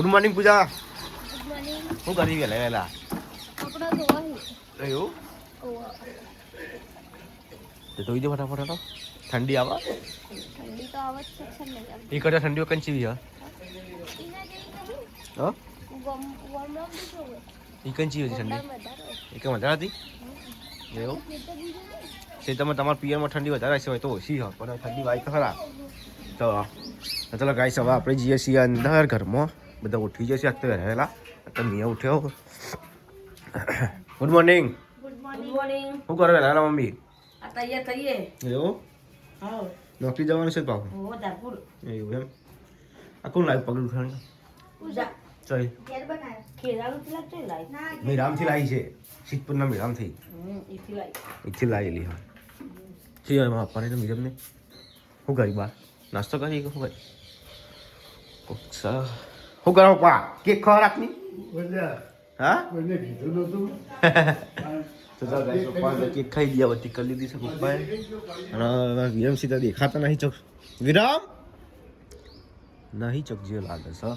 Good morning Pooja. Good morning. શું કરી વેલા કપડા ધોવા એવું ઓવા તો ધોઈ દે ફટાફટ તો ઠંડી આવે. ઠંડી તો આવે જ છે ને યાર. એ કરતા ઠંડીઓ કંચી વી ઈના જેવી નહીં. હા ગમ વરમ દીધો હોય. એ કંચી હતી ઠંડી વધારે એ કઈ વધારે હતી એવું એટલે બીજું નહીં. છે તમે તમારા પિયરમાં ઠંડી વધારે હશે હોય તો ઓછી હોય પણ ઠંડી વાય તો ખરા. તો ચાલો ગાઈસ હવે આપણે જઈએ છીએ અંદર ઘરમાં બધા ઉઠી જશે આજ તો વહેલા તો મેં ઉઠ્યો. Good morning. Good good morning. શું કરો વહેલા મમ્મી? આ તૈયાર કરીએ. એવું હા. નોકરી જવાનું છે પાછું ઓ ધારપુર. એવું એમ આ કોણ લાવ્યું પગલું ખાણી પૂજા. ચાલ ઘેર બનાવ્યો. ખેરાનું પેલા છે લાઈ. ના મેરામથી લાવી છે સિદ્ધપુરના મેરામથી ઈથી લાઈ. એથી લાવેલી હા છે એમાં આપવાની તો મીરમને શું કરી બા નાસ્તો કરી કે શું કરી શું કરો પા કેક ખાવા રાખની હા તો ચાલ ગાઈસ પપ્પા કેક ખાઈ ગયા બધી કરી લીધી છે પપ્પાએ અને વિરમ સીધા દેખાતા નહીં ચોક વિરામ નહીં ચોક જે લાગે છે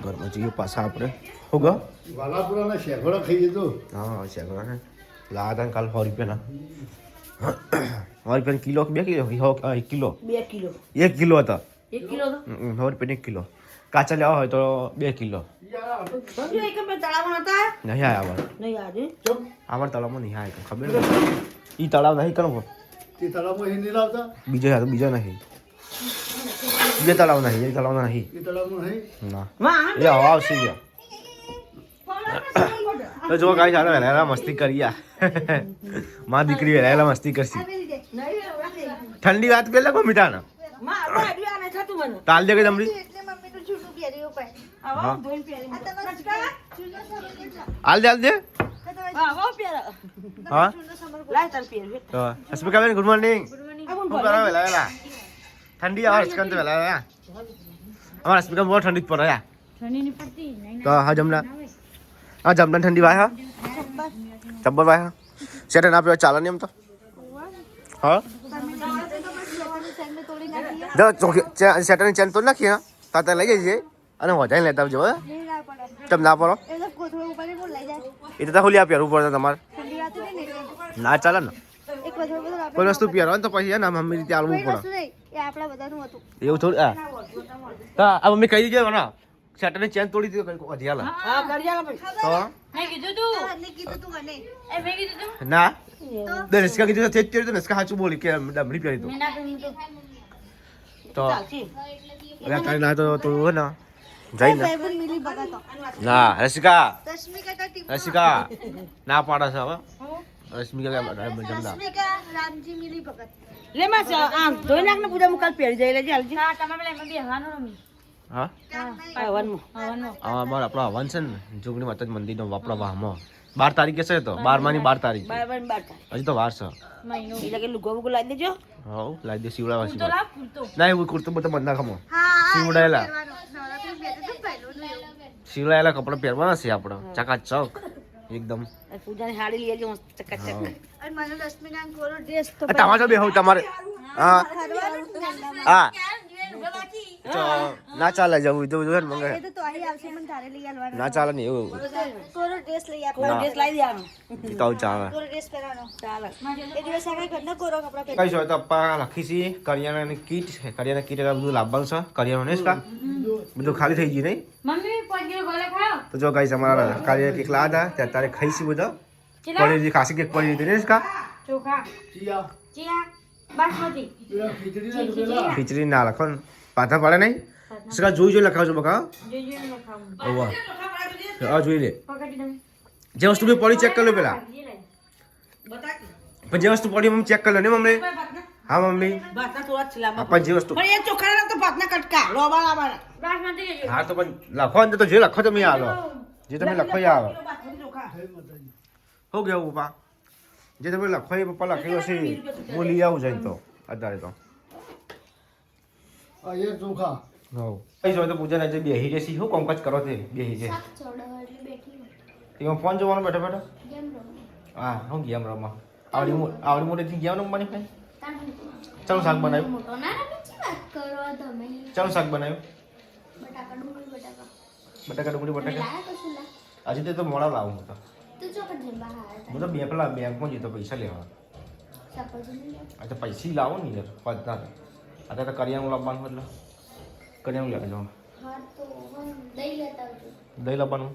ઘરમાં જઈએ પાછા આપણે શું ગયો વાલાપુરાના શેઘોડા ખાઈએ તો હા શેકડા ને લાયા કાલ 100 રૂપિયાના 100 રૂપિયાનો kilo 2 kilo 1 kilo 2 kilo. 1 kilo હતા 1 કિલો તો. 100 રૂપિયાનો 1 કિલો કાચા લેવા હોય તો 2 કિલો સમજો એક બે તળાવમાં હતા. નહીં આવ્યા અમારે નહીં આજે. અમારા તળાવમાં નહીં આવ્યા ખબર નથી એ તળાવ નહીં કરો તે તળાવમાં હિન્દી લાવતા બીજો નહીં બે તળાવ નહીં એ તળાવ નહીં એ તળાવમાં નહીં ના માં એ હવા આવશે ગયા તો જો ગાઈસ હાલો વહેલા મસ્તી કરીયા માં દીકરી વહેલા મસ્તી કરશી ઠંડી વાત પેલા કો મીઠાના માં આડું આ નહીં થતું મને. તાલ દે કે જમરી એટલે મમ્મી તો જૂઠું પહેર્યું પાય. આવો ધોઈને પહેરી આ તમારો જૂનો સમર કેટલો? હાલ દે આવો પહેર. હા જૂનો સમર લાય તાર પહેર. તો અસ્મિકા બેન ગુડ મોર્નિંગ આ કોણ શું બોલે? કરો વહેલા ઠંડી આવે હસકન તો વહેલા અમારા અસ્મિકા બહુ ઠંડી જ પડે ઠંડી ની પડતી નહીં તો હા જમના હા જમના ઠંડી વાય હા ચબ્બર વાય હા સેટર ના પીવા ચાલે નહીં એમ તો હા તોડી નાખીએ. જો સેટરની ચેન તો નાખીએ ને તાતા લઈ જઈએ અને વધારે લેતા આવજો હે નહીં ના પડે. તમ ના પડો એ તો કોથળો ઉપર બોલ લઈ જાય. એ તો હોલી આ પહેરવું પડે તમારે ઠંડી રાતે નહીં નીકળે. ના ચાલે ને એક કોથળો બધું આપણે કોઈ વસ્તુ પહેરવાનું તો પછી ને મમ્મી રીતે આલવું કોઈ પડે વસ્તુ નહીં. એ આપણા બધાનું હતું. એવું થોડું હા આ મમ્મી કહી દીધું ને સેટરની ચેન તોડી દીધું કઈ વધી હાલ હા કરી આલો ભાઈ. તો મેં કીધું તું. એટલે કીધું તું મને. એ મેં કીધું તું. ના નિષ્કા કીધું તે જ કર્યું નિષ્કા સાચું બોલી કે ડમરી પહેરી તો તો ચાલશે. હવે તારી ના તો તું હે ને જઈને ભાઈબંધ મિલી બગાતો. ના રસિકા રશ્મિકા તો ટીમ. રસિકા ના પાડે છે હવે રશ્મિકા જમના રશ્મિકા રામજી મિલી ભગત. લે માં આમ ધોઈ નાખ ને પૂજા મુકાલ પહેરી જાય લેજે હાલજી. હા કામ નહીં. આવવાનું. અમારે આપણો હવન છે ને જોગણી માતા મંદિરનો આપણા વાહમાં 12 તારીખે છે તો 12 બાર તારીખ બાર બાર. હજી તો વાર છે એટલે કે લુગો બુગો લાવી દેજો. હવ લાઈ દે સીવડાવા ના એવું કુર્તો બધો બંધ નાખમો હા સીવડાયેલા નવરાત્રી પહેરે તો પહેલું જ એવું. સીવડાયેલા કપડા પહેરવાના છે આપણે ચકાચક એકદમ પૂજાની સાડી લઈ આવજો મસ્ત ચકાચક. અને મને રશ્મિકા કોરો ડ્રેસ તો તમારે બે હોવ તમારે હા હા તો ના ચાલે જવું તો જોઈએ ને મંગે એ તો અહીં આવશે પણ તારે લઈ આવવાનો. ના ચાલે ને એવું કોરો ડ્રેસ લઈ આપો. કોઈ ડ્રેસ લાવી દેવાનો. તો ચાલે કોરો ડ્રેસ પહેરવાનો. ચાલે. એ દિવસ આગળ ઘરના કોરો કપડા પહેર. કઈ છો તો પપ્પા લખી છે કરિયાણાની કીટ છે કરિયાણા કીટ બધું લાવવાનું છે કરિયાણું નહીં કા બધું ખાલી થઈ ગયું નહીં મમ્મી 5 કિલો ગોળા ખાઓ. તો જો ગાઈસ અમારા કરિયા કેક લાવ્યા હતા ત્યારે ખાઈશું બધા પડી ખાસી કેક પડી હતી નહીં કા ચોખા. ચિયા ચિયા. બાસમતી. પેલા ખીચડી ના પેલા ખીચડી ના લખો ને પાથા પડે નહીં સકા જોઈ લખાવજો બકા જોઈ લખાવું. ઓવા આ જોઈ લે પકડી દઉં. જે વસ્તુ બી પડી ચેક કરી લો પેલા બતા. પણ જે વસ્તુ પડી મમ્મી ચેક કરી લો ને મમ્મી હા મમ્મી ભાતના થોડા છીલામાં. આપણ જે વસ્તુ પણ એ ચોખા ના તો ભાતના કટકા લોબા લાવવાના. બાસમતી. હા તો પણ લખો ને તો જે લખો તમે આલો જે તમે લખો એ આવે ચોખા. હો ગયા પપ્પા જે તમે લખો એ પપ્પા લખેલો છે હું લઈ આવું જઈને તો અત્યારે તો આ એ ચોખા હવ કઈ જો તો પૂજા ને બેહી જશે શું કોમકાજ કરો તે બેહી છે ચોડા એટલે બેઠી હોય. તેમાં ફોન જોવાનો બેઠા બેઠા કેમ રહો? હા હું ગેમ રમવા આવડી મોટી ગેમ રમવાની ભાઈ તાણ ચાલો શાક બનાવ્યું મોટો ના રમે છે વાત કરો તમે. ચાલો શાક બનાવ્યું બટાકા ડુંગળી બટાકા બટાકા ડુંગળી તમે બટાકા લાયા કશું લા આજે તો મોડા લાવું હું તો તું ચોકડ જેમ બહાર હું તો પેલા બેંકમાં જતો પૈસા લેવા શાકભાજી નહીં લે આ તો પૈસા લાવો ને યાર પતના અત્યારે તો કરિયાણું લાવવાનું એટલે કરિયાણું લેવા જવાનું હા તો દહીં લેતા આવજો દહીં લાવવાનું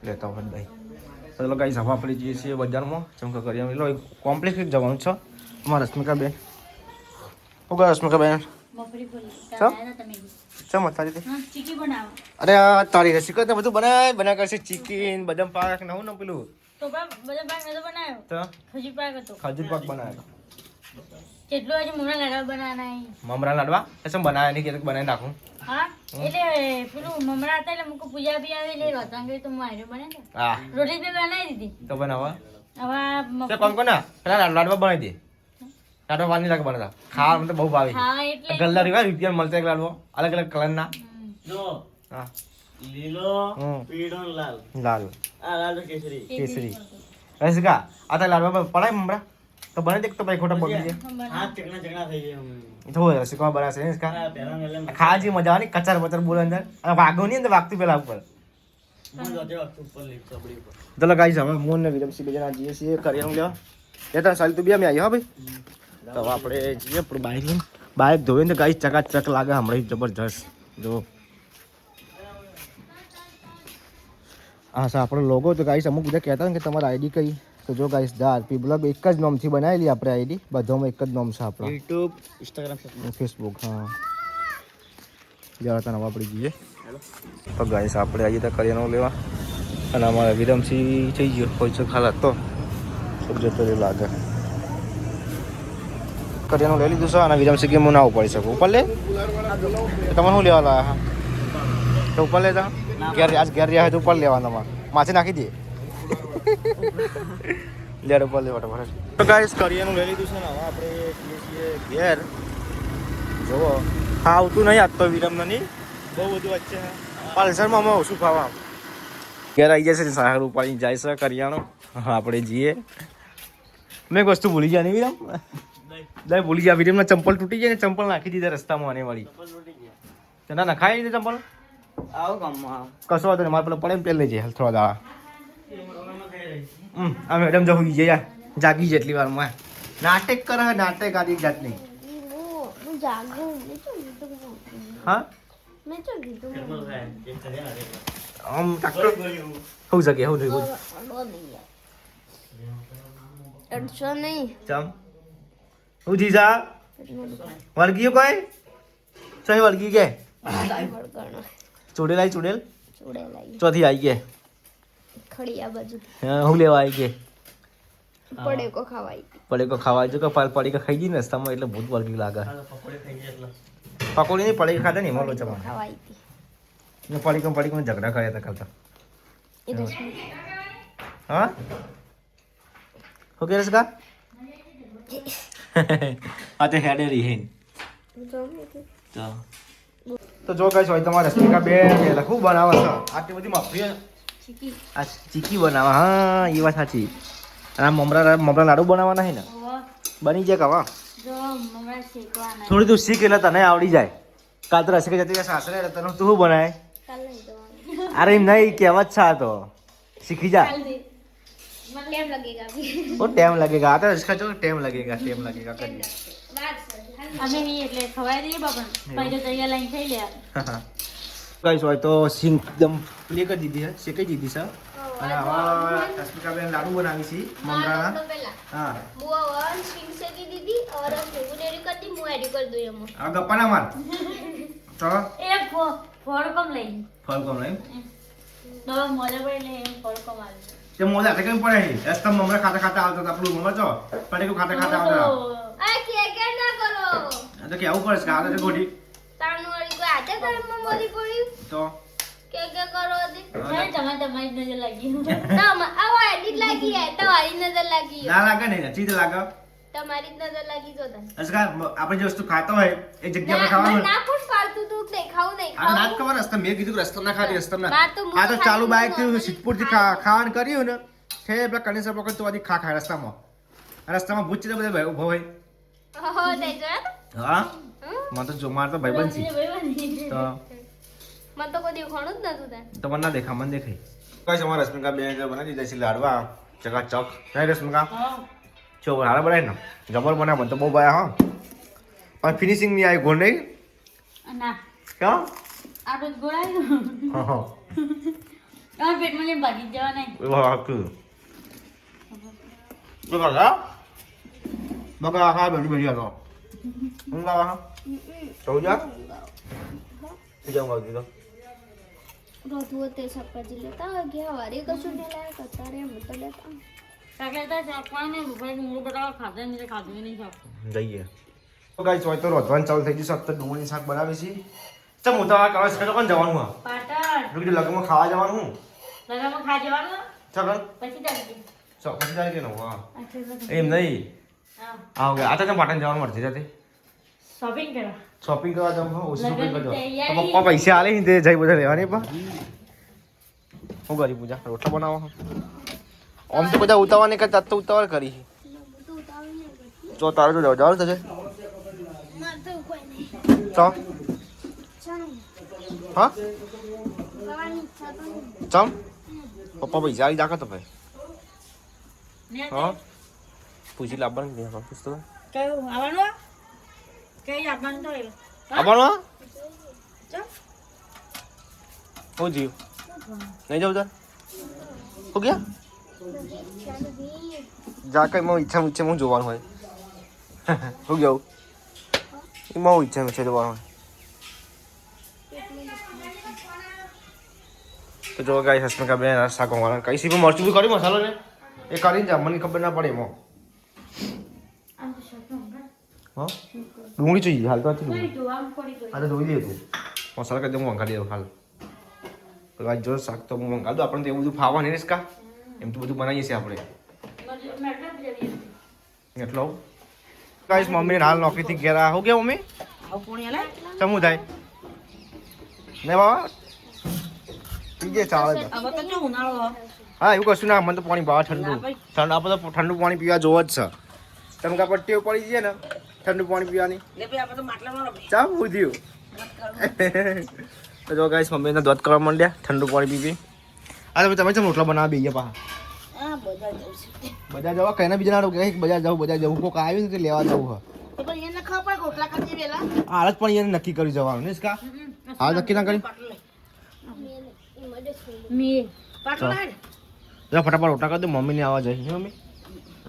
લેતા હોય દહીં ચલો ગાઈસ હવે આપણે જઈએ છીએ બજારમાં ચમકા કરિયાણું લો કોમ્પ્લેક્સ જવાનું છે અમારા રશ્મિકા બેન ઓકે રશ્મિકા બેન મફરી બોલી ચમ? તમે ચમ તારી તે હા ચીકી બનાવો અરે આ તારી રસિકા તો બધું બનાય કરશે ચિકન બદામ પાક નવું ને પેલું તો બધા પાક નતો બનાવ્યો તો ખજૂર પાક હતો ખજૂર પાક બનાવ્યો કેટલું હજી મમરા લાડવા બનાવવાના મમરા લાડવા એસમ બનાવ્યા નહીં કે બનાવી નાખું હા એટલે પેલું મમરા હતા એટલે મુકો પૂજા બી આવી લઈ રોતાંગે તો હું આર્યો બને ને હા રોટી બી બનાવી દીધી તો બનાવવા હવે તે કોણ કોણ ના પેલા લાડવા બનાવી દે લાડવા વાર નહીં લાગે બનાવતા ખાવા મને તો બહુ ભાવે હા એટલે ગલ્લા રીવા રૂપિયા મળતા એક લાડવો અલગ અલગ કલરના જો હા લીલો હમ. પીળો ને લાલ લાલ આ લાલ કેસરી કેસરી રસિકા આ તો લાડવા પડાય મમરા તો બને દેખ તો ભાઈ ખોટા બગડી જાય હાથ ચકના ચકના થઈ જાય એ તો હોય રસિકા બનાવશે ને રસિકા આ પહેલા મેલે ખાવા જેવી મજા આવે ને કચર બચર બોલે અંદર અને વાગો નહીં અંદર વાગતું પેલા ઉપર હું જોતે વખત ઉપર લી ચબડી ઉપર ચલો ગાઈસ હવે મોન ને વિરમસિંહ બે જણા જઈએ છીએ કરિયાણું લેવા એ તો સાલી તું બે અમે આવ્યો હા ભાઈ તો હવે આપણે જઈએ આપણું બાઇક લઈને બાઇક ધોઈને તો ગાઈસ ચકાચક લાગે હમણાં જબરજસ્ત જો હા સર આપણો લોગો તો ગાઈસ અમુક બધા કહેતા ને કે તમારી આઈડી કઈ તો જો ગાઈસ ધ આરપી બ્લોગ એક જ નામથી બનાવેલી આપણે આઈડી બધામાં એક જ નામ છે આપણો યુટ્યુબ ઇન્સ્ટાગ્રામ ફેસબુક હા જરા તને આપણે જઈએ તો ગાઈસ આપણે આજે તો કરિયાણું લેવા અને અમારા વિરમસિંહ થઈ ગયો કોઈ છે ખાલા તો જતો રહ્યો લાગે કરિયાણું લઈ લીધું છે અને વિરમસિંહ કે હું ના ઉપાડી શકું ઉપર લે તમે શું લેવા લાયા હા તો ઉપર લેતા ઘેર આજ ઘેર રહ્યા હોય તો ઉપર લેવાના માથે નાખી દે લેડ ઉપર લેવા તમારે તો ગાઈસ કરિયાણું લઈ લીધું છે ને હવે આપણે જઈએ છીએ ઘેર જુઓ ખાવતું નહીં આજ તો વિરમ નહીં બહુ બધું વચ્ચે પલ્સરમાં અમે ઓછું ખાવા ઘેર આવી જશે સાહેબ ઉપાડીને જાય છે કરિયાણું આપણે જઈએ મેં એક વસ્તુ ભૂલી ગયા નહીં વિરમ દઈ ભૂલી ગયા વિરમના ચંપલ તૂટી જાય ને ચંપલ નાખી દીધા રસ્તામાં આને વાળી તો ના નખાય દીધે ચંપલ આવો કામમાં કશો વાંધો નહીં મારે પેલો પડે ને પેલે લેજે હાલ થોડા દાડા આ મેડમ જો હોઈ જાય જાગી જેટલી વારમાં નાટક કરે નાટક આદિ જાત નહીં હું જાગું મેં તો કીધું હા મેં તો કીધું આમ ટાક્ટર હોઉં શકે હોઉં નહીં અડો નહીં યાર અડશો નહીં ચમ હું જીજા વળગીયો કોઈ સહી વળગી કે વળગણો ચૂડેલ ચૂડેલાઈ ચોથી આવી કે ખડી આ બાજુ હું લેવા આવી કે પડે કો ખવાઈ પડીકો ખાવા જો કે પડીકા ખાઈ ગઈ ને રસ્તામાં એટલે ભૂત વળગી લાગે પકોડી થઈ જાય એટલે પકોડી નહીં પડીકા ખાતા નહીં મોલો ચમાં ખવાઈ હતી ને પડીકો ઝઘડા કર્યા હતા કરતા એ રશ્મિ હા શું કહે છે કા આ તો હેડેલી હે તો જો કઈ હોય તમારે રશ્મિકા બેન લખું બનાવે છે આટલી બધી મફરી ચીકી આ ચીકી બનાવવા હા એ વાત સાચી આ મમરા લાડુ બનાવવાના છે ને બની જાય કવા જો મમરા શેકવાના થોડી તું શીખ એટલે તને આવડી જાય કાલ તો રસિકા જતી સાસરે તને તું શું બનાય કાલ નહીં જવાનું અરે એમ નહીં કહેવત છે આ તો શીખી જા કેમ લગેગા અભી ઓ ટાઈમ लगेगा आता इसका जो टाइम लगेगा કરીએ અમે નહીં એટલે ખવાય દઈએ બાપા પછી તૈયાર લાઈન થઈ લે ગાઈસ હોય તો સિંગ એકદમ પ્લે કરી દીધી છે શેકી દીધી છે અને હવે રશ્મિકા બેન લાડુ બનાવી છે મમરાના હા बुआ स्ट्रिंग से की दीदी और मैं एडिट कर दी मैं एडिट कर दूं ये मैं આ ગપ્પા ના માર તો એ ફોડ કમ લઈ ફળ કોમ લઈ તો મોજા પડી લે એમ ફોડ કમ આવે તે મોજા તે કેમ પડે છે રસ્તા મમરા ખાતા ખાતા આવતો તો આપણું મમરા જો પડે ખાતા ખાતા આવતો आ क्या ना करो આ તો કેવું પડે છે આ તો ગોડી तानू वाली को आते कर मम्मी पड़ी તો क्या करो दी તમારી નજર લાગી तम अब एडिट लगी है तुम्हारी नजर लगी ના લાગે ને ચીજ લાગે तुम्हारी नजर लगी तो था અસકા આપણે જે વસ્તુ ખાતો હોય એ જગ્યા પર ખાવાનું ना कुछ फालतू तू देखाऊ नहीं આ રાત ખબર રસ્તા મેં કીધું રસ્તા ના ખાતી રસ્તા ના બાર તો આ તો ચાલુ બાઈક થી સિદ્ધપુર થી ખાવાનું કર્યું ને છે પેલા કનેસર પકડ તો આધી ખા રસ્તામાં રસ્તામાં ભૂત છે બધા ઉભો હોય हो नहीं जो હા મને તો જો માર તો ભાઈબંધ છે તો મને તો કોઈ દેખાણું જ નતું તાર. તમને ના દેખા મને દેખાય કઈ અમારા રશ્મિકા બેન બનાવી દીધા છે લાડવા ચકાચક નહીં રશ્મિકા ચો હારા બનાવી ને જબર બનાવ મને તો બહુ ભાઈ હા પણ ફિનિશિંગ નહીં આવી ગોળ નહીં ના ક્યાં આટલું જ ગોળાયું હા હા તમારા પેટમાં લઈને ભાગી જ જવા નહીં એવું હાકું બગા બગા હા બેઠી બેઠી હતો હું ગાવા હા સૌ જા જાઉં દીધો રોધવું તે શાકભાજી લેતા હોય કે હવારે કશું નહીં લાયા અત્યારે એમ તો લેતા કાકા શાકભાજી ને રૂપાઈ મૂળ બટાકા ખાધા નહીં ખાધું નહીં શાક જઈએ તો ગાઈસ હોય તો રોધવાનું ચાલુ થઈ ગયું સત્તર ડુંગળી શાક બનાવે છે ચમ હું તો આ કળશ ખેતો કોણ જવાનું હા પાટણ રૂકી લગમાં ખાવા જવાનું હું લગામાં ખા જવાનું ચાલ પછી ચાલતી ચો પછી જાય કે હા અચ્છા એમ નહીં હા આવ ગયા આ તો પાટણ જવાનું મળતી જતી શોપિંગ કરવા શોપિંગ કરવા જવું હા ઓછી શોપિંગ કરજો તૈયારી. તો પપ્પા પૈસા આલે ને તે જઈ બધા લેવાની પા હું કરી પૂજા રોટલા બનાવો આમ તો બધા ઉતાવળ નહીં કરતા તો ઉતાવળ કરી ચો તારે જો જવાનું થશે મારે તો કોઈ નહીં ચો ચાલો હા ખાવાની ઈચ્છા તો નહીં. ચમ પપ્પા પૈસા આવી દાખા તો ભાઈ ને હા પૂછી લાવવાનું કે હા પૂછતો કયું આવવાનું કઈ આપવાનું તો એવું આવવાનું ચાલ હું જીવ નહીં જાઉં તાર હો ગયા ચાલો ભી. જા કઈ મારી ઈચ્છા હું જોવાનું હોય હું ગયું એ મારી ઈચ્છા છે જોવાનું હોય તો જો ગાઈ હસમિકા બેન શાક વાળા કઈ સી મરચું બી કરી મસાલો ને એ કરીને જા મને ખબર ના પડે એમાં આમ તો શાક હા ડુંગળી જોઈએ હાલ તો હતી નહીં જોવા પડી ગયું આ તો ધોઈ દે તું મસાલા કરી દે હું વંગાડી દઉં હાલ તો ગાઈ જો શાક તો હું વંગાડી દઉં આપણને તો એવું બધું ફાવા નહીં કા એમ તો બધું બનાવીએ છીએ આપણે મેટ્રો જઈએ એટલો ગાઈસ મમ્મી હાલ નોકરીથી ઘેર આ હો ગયા મમ્મી આવ પોણી આલે ચમુ થાય ને બાબા પીજે ચાલે તો. હવે તો જો ઉનાળો હા એવું કશું ના મને તો પાણી ભાવે ઠંડુ ઠંડુ આપણે તો ઠંડુ પાણી પીવા જોવો જ છે તમે કા પટ્ટીઓ પડી જઈએ ને ઠંડુ પાણી પીવાની લે ભાઈ આપણે તો માટલામાં રમી ચા પૂછ્યું તો જો ગાઈસ મમ્મીને દોત કરવા માંડ્યા ઠંડુ પાણી પી પી આ તમે ચમ રોટલા બનાવી બેઈએ પાછા હા બધા જવું છે બજાર જવા કઈ ના બીજા ના કે બજાર જવું કોક આવ્યું ને તે લેવા જવું હા તો પણ એને ખબર પડે ગોટલા કરજે વેલા હાલત પણ એને નક્કી કરી જવાનું ને કા હાલ નક્કી ના કરી પાટલે મી પાટલે હેડ જા ફટાફટ રોટલા કરી દે મમ્મીને આવવા જાય હે મમ્મી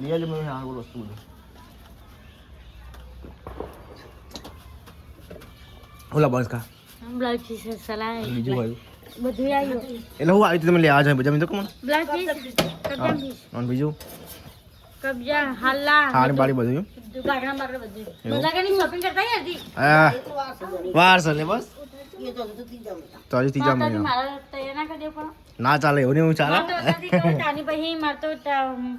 લઈ આવજો મમ્મી આ વસ્તુ બધું ઓલા બસ કા બ્લાઉઝ પીસ સલાહ બીજું હોય બધું આવ્યું એટલે હું આવી તમે લેવા જાય બધા મેં તો કોણ બ્લાઉઝ પીસ કબજા પીસ અને બીજું કબજા હાલા હાડી બાડી બધું ગાગડા બાગડા બધું બધા કઈ શોપિંગ કરતા હતી હા વાર છે ને બસ એ તો તી જાવ ચાલી ત્રીજા મહિના મારા તૈયાર ના કરી દે પણ ના ચાલે એવું નહીં હું ચાલે તાની પછી મારતો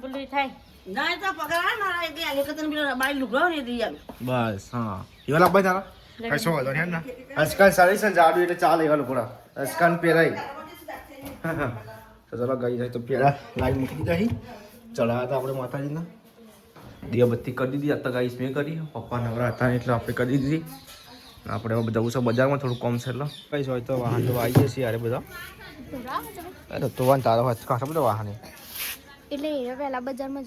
પેલું થાય ના તો પગાર મારા એક આલે કતન બિલા બાઈ લુગડો ને દી આવે બસ હા એવા લાભ તારા કશો વાંધો નહીં ને અસ્કાન સાડી છે જાડું એટલે ચાલે એવા લોકો અસ્કાન પહેરાય તો ચલો ગઈ જાય તો પેલા લાઈન મૂકી દીધા અહીં ચડાવ્યા હતા આપણે માતાજીના દીવાબત્તી કરી દીધી અત્યારે ગાઈસ મેં કરી પપ્પા નવરા હતા એટલે આપણે કરી દીધી આપણે હવે બધા ઉસા બજારમાં થોડું કોમ છે એટલે કઈ હોય તો વાહન તો આવી જશે યાર બધા અરે તો વાહન તારો હોય કાંઠા બધા વાહન એટલે એ પહેલા બજારમાં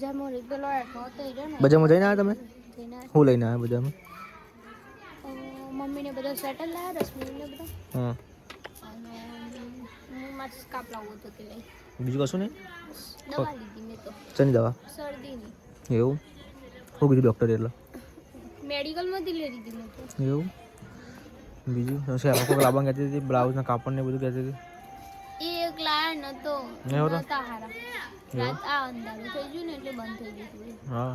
પેલો એઠો હતો એ રહ્યો ને બજારમાં જઈને આવ્યા તમે તેને શું લઈને આવ્યા બજારમાં મમ્મીને બધો સેટલ લાવ્યા રશ્મિને બધા હા અને હું મારે સ્કાપ લાવવો હતો તે લઈ બીજું કશું નહીં દવા લીધી મેં તો ચની દવા શરદીની એવું શું કીધું ડૉક્ટર એટલે મેડિકલમાંથી લઈ લીધી મેં તો એવું બીજું છે આપણે કોઈ લાવવા કહેતી હતી બ્લાઉઝના કાપડ ને બધું કહેતી હતી એ એક લાયા નતો એવું તો? નતા હારા રાત આ અંધારું થઈ ગયું ને એટલે બંધ થઈ ગયું હા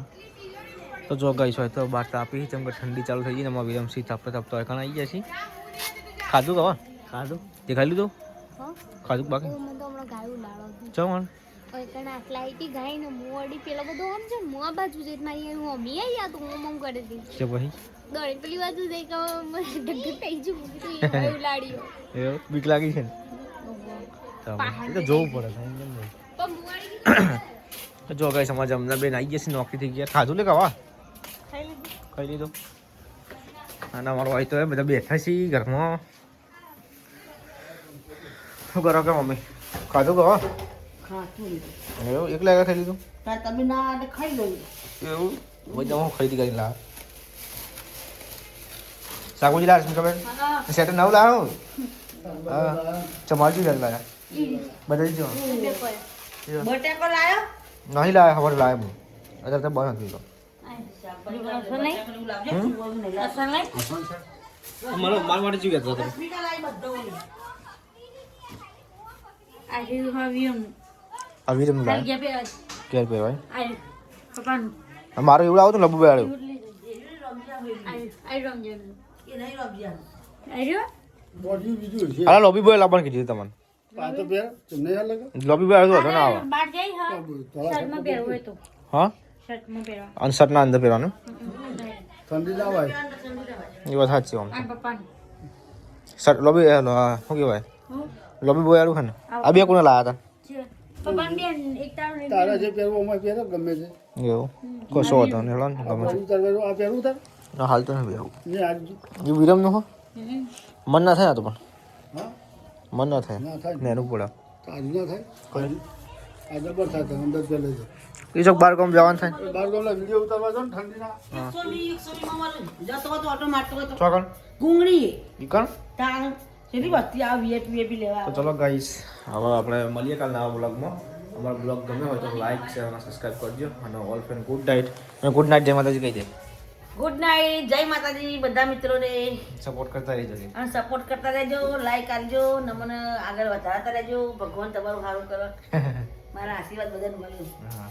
તો જો ગઈ હોય તો બહાર તાપી જેમ કે ઠંડી ચાલુ થઈ ગઈ ને એમાં વિરમસિંહ તાપતો તાપતો એકણ આવી ગયા છીએ ખાધું કવા ખાધું તે ખાઈ લીધું હા ખાધું બાકી મને તો હમણાં ગાયું લાડો ચો મણ કારણ આટલા આઈટી ગાય ને મોડી પેલા બધું આમ છે ને મોં બાજુ જઈ મારી હું મમ્મી આવી આ તો હું મમ કરી હતી છે પછી દોડી પેલી બાજુ જઈ કે ડગ થઈ જુ ગાયું લાડ્યો એવું બીક લાગી છે ને એ તો જોવું પડે પણ બુવાડી તો જો ગઈ સમાજ અમને બેન આવી ગયા છે નોકરીથી ગયા ખાધું લે કવા ખાઈ લીધું અને અમારો હોય તો બધા બેઠા છીએ ઘરમાં શું કરો કે મમ્મી ખાધું કહો ખાતું લીધું. એવું એકલા ખાઈ લીધું તાર તમે ના એટલે ખાઈ લો. એવું બધા હું ખરીદી કરીને લાવ શાકભાજી લાવ ખબર સેટ નવ લાવ હા ચમારજી લાવ્યા બદલી જો બટેકો લાયો? નહીં લાવ્યા ખબર લાવ્યા હું અત્યારે તો બંધ હતી તો લસણ નહીં? એવું લાવજો. ચૂવાનું નહીં લાવજો. લસણ નહીં? મારા માટે ચૂક્યા હતા પીકા લાવી બધો ઓલી. આ જેવું હવે એમ. આવી રીતે તારી લાવ્યા ગયા પહેલા ક્યારે પહેરવાય આ પપ્પાનું. મારું એવું આવતું લબુ બેડ્યું આ રમજાન. એ નહીં રમજાનું. આ રહ્યો? બોડી બીજું છે હાલા લોબી બોય લાવવાનું કીધું તમને આ તો પહેર તમને યાદ લાગે લોબી બોય આવ્યું હતું ને આવે બહાર જઈ હા શર્ટમાં પહેરવું હોય તો હા શર્ટમાં પહેરવા અને શર્ટના અંદર પહેરવાનું ઠંડી ના હોય એ વાત સાચી આમ આ પપ્પાનું. શર્ટ લોબી શું કહેવાય હું? લોબી બોય આવ્યું ને આ બે કોને લાવ્યા છે. પપ્પાનું બેન એક તારું એક તારા જે પહેરવું અમારે પહેરો ગમે છે હતા એવું કશો હતો ને હેલો ને ગમે છે તાર પહેરવું આ પહેરવું તાર ના હાલ તો નહીં આવું ને આજ એ વિરમનું હો હમ. મન ના થાય ને તો પણ હા મન ના થાય ના થાય ને એનું પડે આજ ના થાય આ જબર થાય તો અંદર પહેલે છે એ ચોક બાર ગામ જવાનું થાય એ બાર ગામના વિડીયો ઉતારવા જાઓ ને ઠંડીના 120 માં મળે. જતો હોય તો ઓટો મારતો હોય તો. ચોકણ ગુંગળી ઈ કણ તાણ કેટલી વસ્તી આ વીઆઈપી લેવા તો ચલો ગાઈસ હવે આપણે મળીએ કાલ નવા બ્લોગમાં અમારો બ્લોગ ગમે હોય તો લાઈક શેર અને સબસ્ક્રાઈબ કરજો અને ઓલ ફ્રેન્ડ ગુડ નાઇટ અને ગુડ નાઇટ જય માતાજી કહી દે ગુડ નાઇટ, જય માતાજી બધા મિત્રોને. સપોર્ટ કરતા રહેજો અને સપોર્ટ કરતા રહેજો, લાઈક આપજો ને મને આગળ વધારતા રહેજો. ભગવાન તમારું સારું કરો. મારા આશીર્વાદ બધાને મળ્યું. હા